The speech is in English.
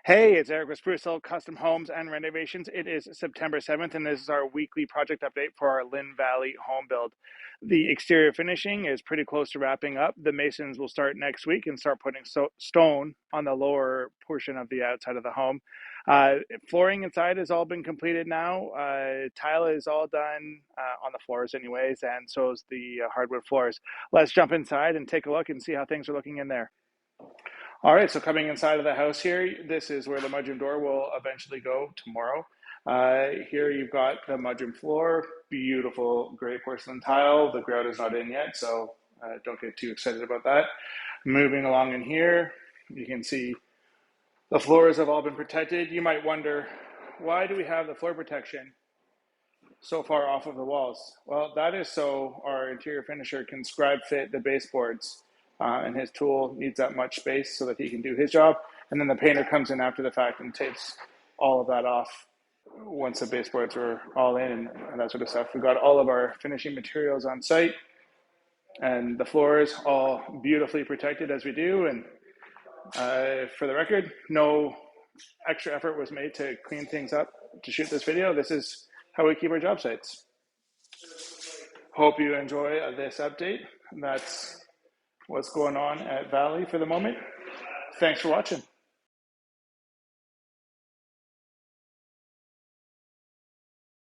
Hey, it's Eric with Sprucehill Custom Homes and Renovations. It is September 7th, and this is our weekly project update for our Lynn Valley home build. The exterior finishing is pretty close to wrapping up. The masons will start next week and start putting stone on the lower portion of the outside of the home. Uh, Flooring inside has all been completed now. Tile is all done on the floors anyways, and so is the hardwood floors. Let's jump inside and take a look and see how things are looking in there. All right, so coming inside of the house here, this is where the mudroom door will eventually go tomorrow. Here you've got the mudroom floor, beautiful gray porcelain tile. The grout is not in yet, so don't get too excited about that. Moving along in here, you can see the floors have all been protected. You might wonder, why do we have the floor protection so far off of the walls? Well, that is so our interior finisher can scribe fit the baseboards, and his tool needs that much space so that he can do his job. And then the painter comes in after the fact and tapes all of that off once the baseboards are all in and that sort of stuff. We've got all of our finishing materials on site, and the floors all beautifully protected as we do. And for the record, no extra effort was made to clean things up to shoot this video. This is how we keep our job sites. Hope you enjoy this update. That's what's going on at Valley for the moment. Thanks for watching.